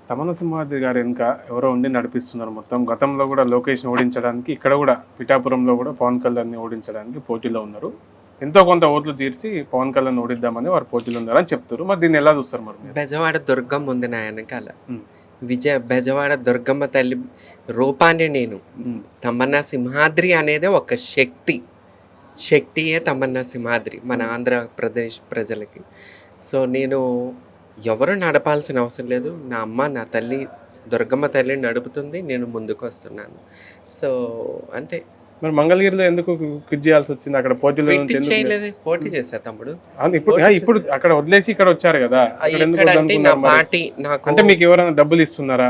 తమన సింహాద్రి గారు వెనుక ఎవరో ఉండి నడిపిస్తున్నారు మొత్తం. గతంలో కూడా లోకేష్ని ఓడించడానికి, ఇక్కడ కూడా పిఠాపురంలో కూడా పవన్ కళ్యాణ్ని ఓడించడానికి పోటీలో ఉన్నారు. ఎంతో కొంత ఓట్లు తీర్చి పవన్ కళ్యాణ్ ఓడిద్దామని వారు పోటీలో ఉన్నారని చెప్తారు. మరి దీన్ని ఎలా చూస్తారు మరి మీరు? బెజవాడ దుర్గమ్మ ఉంది నా వెనకాల. ఉమ్, బెజవాడ దుర్గమ్మ తల్లి రూపాన్ని నేను. ఉమ్, తమన్నా సింహాద్రి అనేది ఒక శక్తియే తమన్నా సింహాద్రి మన ఆంధ్రప్రదేశ్ ప్రజలకి. సో నేను ఎవరు నడపాల్సిన అవసరం లేదు. నా అమ్మ నా తల్లి దుర్గమ్మ తల్లి నడుపుతుంది, నేను ముందుకు వస్తున్నాను. సో అంతే. మరి మంగళగిరిలో ఎందుకు క్విట్ చేయాల్సి వచ్చింది? అక్కడ పోటీలో క్విట్ నుంచి ఎందుకు చేయలేదు, పోటీ చేశా తమ్ముడు. ఇప్పుడు అక్కడ వదిలేసి ఇక్కడ వచ్చారు కదా, అక్కడ ఎందుకు ఇక్కడ అంటే నా వద్దనుకున్నారు మరి? పార్టీ నాకు అంటే మీకు ఎవరైనా డబ్బులు ఇస్తున్నారా?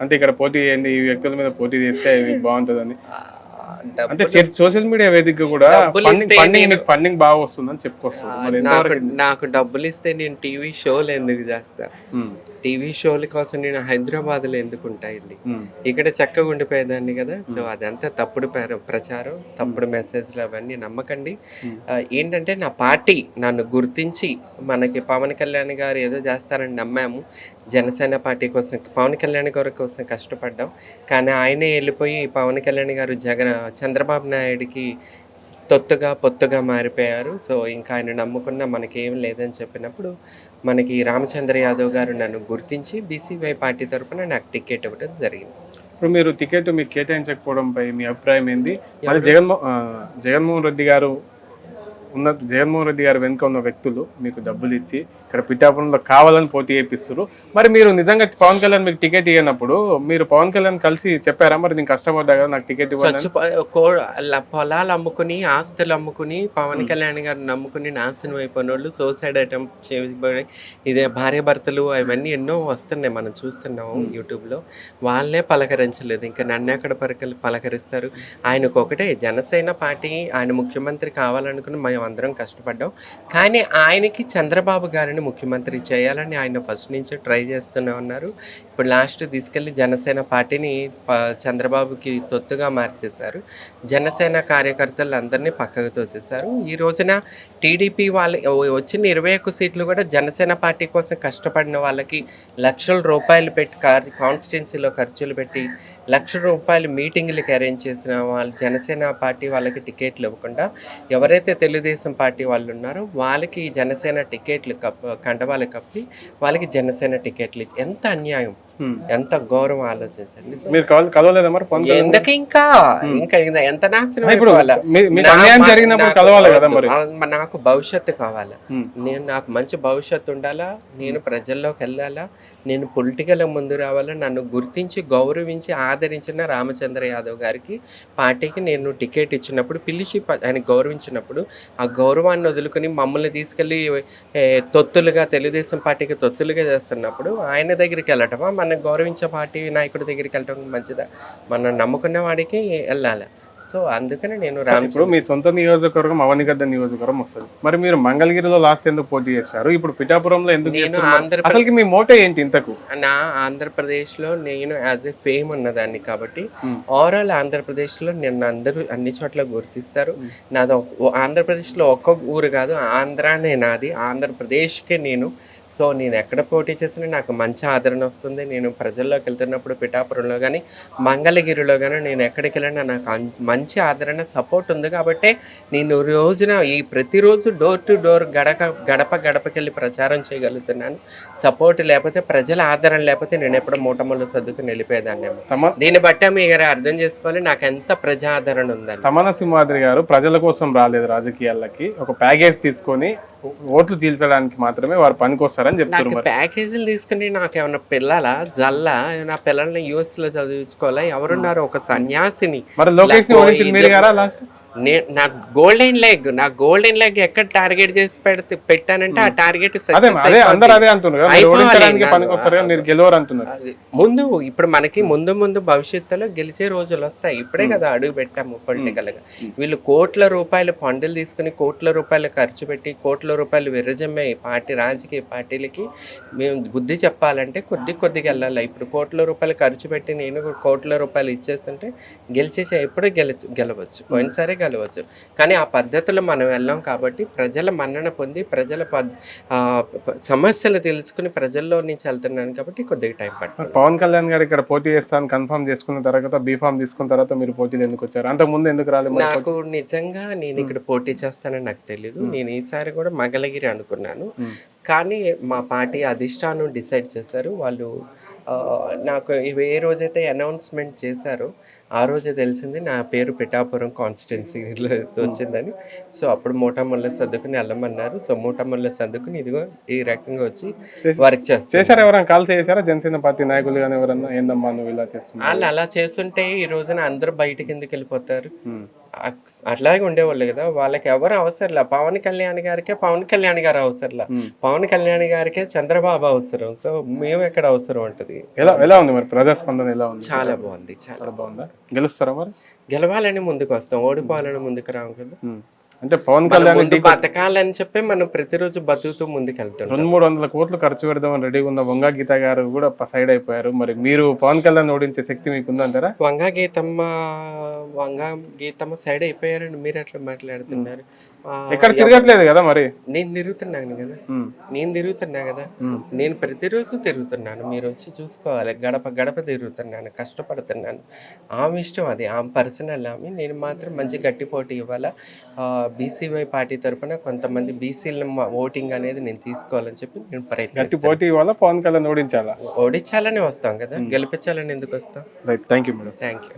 అంటే ఇక్కడ పోటీ చేయండి, ఈ వ్యక్తుల మీద పోటీ చేస్తే బాగుంటుందని. అంటే సోషల్ మీడియా వేదికగా కూడా డబ్బులు ఇస్తే ఫండింగ్ బాగా వస్తుందని చెప్పుకొస్తుంది. మరి ఎంతవరకు? నాకు డబ్బులు ఇస్తే నేను టీవీ షోలు ఎందుకు చేస్తా? ఉమ్, టీవీ షోల కోసం నేను హైదరాబాద్లో ఎందుకు ఉంటా వెళ్ళి? ఉమ్, ఇక్కడ చక్కగా ఉండిపోయేదాన్ని కదా. సో అదంతా తప్పుడు ప్రచారం, తప్పుడు మెసేజ్లు అవన్నీ నమ్మకండి. ఏంటంటే నా పార్టీ నన్ను గుర్తించి మనకి పవన్ కళ్యాణ్ గారు ఏదో చేస్తారని నమ్మాము. జనసేన పార్టీ కోసం, పవన్ కళ్యాణ్ గారి కోసం కష్టపడ్డాం. కానీ ఆయనే వెళ్ళిపోయి పవన్ కళ్యాణ్ గారు చంద్రబాబు నాయుడికి పొత్తుగా మారిపోయారు. సో ఇంకా ఆయన నమ్ముకున్న మనకేం లేదని చెప్పినప్పుడు మనకి రామచంద్ర యాదవ్ గారు నన్ను గుర్తించి బీసీవై పార్టీ తరఫున నాకు టికెట్ ఇవ్వడం జరిగింది. ఇప్పుడు మీరు టికెట్ మీకు కేటాయించకపోవడంపై మీ అభిప్రాయం ఏంది? మరి జగన్మోహన్ రెడ్డి గారు వెనుక ఉన్న వ్యక్తులు మీకు డబ్బులు ఇచ్చి ఇక్కడ పిఠాపురంలో కావాలని పోటీ చేపిస్తారు. మరి మీరు నిజంగా పవన్ కళ్యాణ్ మీకు టికెట్ ఇవ్వనప్పుడు మీరు పవన్ కళ్యాణ్ కలిసి చెప్పారా? మరి నేను కష్టపడ్డా కదా, నాకు టికెట్ ఇవ్వాలి. పొలాలు అమ్ముకుని, ఆస్తులు అమ్ముకుని, పవన్ కళ్యాణ్ గారు నమ్ముకుని నాశనం అయిపోయిన వాళ్ళు, సూసైడ్ అటెంప్ట్ చేయబడి, ఇదే భార్య భర్తలు అవన్నీ ఎన్నో వస్తున్నాయి, మనం చూస్తున్నాము యూట్యూబ్లో. వాళ్ళే పలకరించలేదు, ఇంకా నన్ను ఎక్కడ పలకరిస్తారు? ఆయనకు ఒకటే జనసేన పార్టీ, ఆయన ముఖ్యమంత్రి కావాలనుకుని మేము అందరం కష్టపడ్డాం. కానీ ఆయనకి చంద్రబాబు గారిని ముఖ్యమంత్రి చేయాలని ఆయన ఫస్ట్ నుంచి ట్రై చేస్తూనే ఉన్నారు. ఇప్పుడు లాస్ట్ తీసుకెళ్ళి జనసేన పార్టీని చంద్రబాబుకి తొత్తుగా మార్చేశారు. జనసేన కార్యకర్తలు అందరినీ పక్కకు తోసేశారు. ఈ రోజున టీడీపీ వాళ్ళు వచ్చిన 21 సీట్లు కూడా జనసేన పార్టీ కోసం కష్టపడిన వాళ్ళకి లక్షల రూపాయలు పెట్టి కాన్స్టిట్యున్సీలో ఖర్చులు పెట్టి ₹1,00,000 మీటింగ్లకి అరేంజ్ చేసిన వాళ్ళు జనసేన పార్టీ వాళ్ళకి టికెట్లు ఇవ్వకుండా ఎవరైతే తెలుగుదేశం పార్టీ వాళ్ళు ఉన్నారో వాళ్ళకి జనసేన టికెట్లు కండవాళ్ళు కప్పి వాళ్ళకి జనసేన టికెట్లు ఇచ్చి ఎంత అన్యాయం, ఎంత గౌరవం ఆలోచించండి. ఎందుకు ఇంకా ఎంత నాశనం అయిపోవాలా? నాకు భవిష్యత్తు కావాలా, నాకు మంచి భవిష్యత్తు ఉండాలా, నేను ప్రజల్లోకి వెళ్ళాలా, నేను పొలిటికల్ ముందు రావాలా. నన్ను గుర్తించి గౌరవించి ఆదరించిన రామచంద్ర యాదవ్ గారికి పార్టీకి నేను టికెట్ ఇచ్చినప్పుడు, పిలిచి ఆయన గౌరవించినప్పుడు, ఆ గౌరవాన్ని వదులుకొని మమ్మల్ని తీసుకెళ్ళి తొత్తులుగా తెలుగుదేశం పార్టీకి తొత్తులుగా చేస్తున్నప్పుడు ఆయన దగ్గరికి వెళ్ళటమా, మన గౌరవించే పార్టీ నాయకుడి దగ్గరికి వెళ్ళటం మంచిదా? మనం నమ్ముకున్న వాడికి వెళ్ళాలి. సో అందుకని నేను ఇప్పుడు మీ సొంత నియోజకవర్గం అవనిగడ్డ నియోజకవర్గం వస్తుంది. మరి మీరు మంగళగిరిలో లాస్ట్ ఎందుకు పోటీ చేశారు? ఇప్పుడు పిఠాపురంలో ఎందుకు? అసలు మీ మోటో ఏంటి ఇంతకు? నా ఆంధ్రప్రదేశ్లో నేను యాజ్ ఏ ఫేమ్ ఉన్నదాన్ని కాబట్టి ఓవరాల్ ఆంధ్రప్రదేశ్లో నేను అందరూ అన్ని చోట్ల గుర్తిస్తారు. నాది ఆంధ్రప్రదేశ్లో ఒక్క ఊరు కాదు, ఆంధ్రానే నాది, ఆంధ్రప్రదేశ్కే నేను. సో నేను ఎక్కడ పోటీ చేసినా నాకు మంచి ఆదరణ వస్తుంది. నేను ప్రజల్లోకి వెళ్తున్నప్పుడు పిఠాపురంలో కానీ మంగళగిరిలో కానీ నేను ఎక్కడికి వెళ్ళినా నాకు మంచి ఆదరణ సపోర్ట్ ఉంది. కాబట్టి నేను రోజున ప్రతిరోజు డోర్ టు డోర్ గడపకెళ్ళి ప్రచారం చేయగలుగుతున్నాను. సపోర్ట్ లేకపోతే, ప్రజల ఆదరణ లేకపోతే నేను ఎప్పుడో మూటములు సర్దుకుని వెళ్ళిపోయేదాన్నేమో. దీన్ని బట్టి మీరు అర్థం చేసుకోవాలి నాకు ఎంత ప్రజా ఆదరణ ఉందని. తమన సింహాద్రి గారు ప్రజల కోసం రాలేదు రాజకీయాలకి, ఒక ప్యాకేజ్ తీసుకొని ఓట్లు తీల్చడానికి మాత్రమే వారు పనికొస్తారని చెప్తారు. ప్యాకేజీలు తీసుకుని నాకు ఏమన్నా పిల్లలా జల్లా, నా పిల్లల్ని US లో చదివించుకోవాలా? ఎవరున్నారు? ఒక సన్యాసిని. మరి లోకేష్ ని ఓడించింది మీరు గారా లాస్ట్? నా గోల్డెన్ లెగ్ ఎక్కడ టార్గెట్ చేసి పెట్టానంటే ఆ టార్గెట్ ముందు ఇప్పుడు మనకి ముందు భవిష్యత్తులో గెలిచే రోజులు వస్తాయి. ఇప్పుడే కదా అడుగు పెట్టాము పొలిటికల్ గా. వీళ్ళు కోట్ల రూపాయలు ఫండ్లు తీసుకుని కోట్ల రూపాయలు ఖర్చు పెట్టి కోట్ల రూపాయలు విరజమ్మే రాజకీయ పార్టీలకి మేము బుద్ధి చెప్పాలంటే కొద్దిగా వెళ్ళాలి. ఇప్పుడు కోట్ల రూపాయలు ఖర్చు పెట్టి నేను కోట్ల రూపాయలు ఇచ్చేస్తుంటే ఎప్పుడు గెలవచ్చు. పోయినసారి గెలవచ్చు. కానీ ఆ పద్ధతిలో మనం వెళ్ళాం కాబట్టి ప్రజల మన్నన పొంది ప్రజల సమస్యలు తెలుసుకుని ప్రజల్లో నుంచి వెళ్తున్నాను కాబట్టి కొద్దిగా టైం పడుతుంది. పవన్ కళ్యాణ్ గారు ఇక్కడ పోటీ చేస్తాను కన్ఫర్మ్ చేసుకున్న తర్వాత బీఫామ్ తీసుకున్న తర్వాత మీరు పోటీలు ఎందుకు వచ్చారు? అంతకు ముందు ఎందుకు రాలేదు? నాకు నిజంగా నేను ఇక్కడ పోటీ చేస్తానని నాకు తెలీదు. నేను ఈసారి కూడా మంగళగిరి అనుకున్నాను. కానీ మా పార్టీ అధిష్టానం డిసైడ్ చేశారు. వాళ్ళు నాకు ఏ రోజైతే అనౌన్స్మెంట్ చేశారో ఆ రోజే తెలిసింది నా పేరు పిఠాపురం కాన్స్టిట్యున్సీలో వచ్చిందని. సో అప్పుడు మూటముళ్ళ సర్దుకుని వెళ్ళమన్నారు. సో మూటముళ్ళ సర్దుకుని ఇదిగో ఈ రకంగా వచ్చి వర్క్ చేశారు. ఎవరైనా కాల్ చేశారా జనసేన పార్టీ నాయకులు కానీ ఎవరన్నా ఏందమ్మా నువ్వు ఇలా చేస్తున్నా? వాళ్ళు అలా చేస్తుంటే ఈ రోజున అందరూ బయటకి ఎందుకు వెళ్ళిపోతారు? అట్లాగే ఉండేవాళ్ళు కదా. వాళ్ళకి ఎవరు అవసరంలా. పవన్ కళ్యాణ్ గారికే పవన్ కళ్యాణ్ గారు అవసరంలా. పవన్ కళ్యాణ్ గారికే చంద్రబాబు అవసరం. సో మేము ఎక్కడ అవసరం ఉంటుంది? ఎలా ఉంది మరి ప్రజాస్పందన? ఎలా ఉంది? చాలా బాగుంది. చాలా బాగుందా? గెలుస్తారా మరి? గెలవాలని ముందుకు వస్తాం, ఓడిపోవాలని ముందుకు రావు కదా. అంటే పవన్ కళ్యాణ్ ముందు బతకాలని చెప్పి మనం ప్రతిరోజు బతుకుతూ ముందుకెళ్తాం. 200-300 కోట్లు ఖర్చు పెడదామని రెడీగా ఉన్న వంగా గీత గారు కూడా సైడ్ అయిపోయారు. మరి మీరు పవన్ కళ్యాణ్ ఓడించే శక్తి మీకు ఉందంటారా? వంగా గీతమ్మ సైడ్ అయిపోయారండి. మీరు ఎట్లా మాట్లాడుతున్నారు? ఎక్కడ తిరగట్లేదు కదా మరి. నేను తిరుగుతున్నాను కదా. నేను ప్రతిరోజు తిరుగుతున్నాను. మీరు వచ్చి చూసుకోవాలి. గడప గడప తిరుగుతున్నాను, కష్టపడుతున్నాను. ఆమె ఇష్టం, అది ఆమె పర్సనల్. ఆమె నేను మాత్రం మంచి గట్టి పోటీ ఇవ్వాలా. బీసీవై పార్టీ తరఫున కొంతమంది బీసీల ఓటింగ్ అనేది నేను తీసుకోవాలని చెప్పి నేను ప్రయత్నిస్తాను. పోటీ ఇవ్వాలా, పవన్ కళ్యాణ్ ఓడించాలా? ఓడించాలని వస్తాం కదా, గెలిపించాలని ఎందుకు వస్తాం? Thank you madam. Thank you.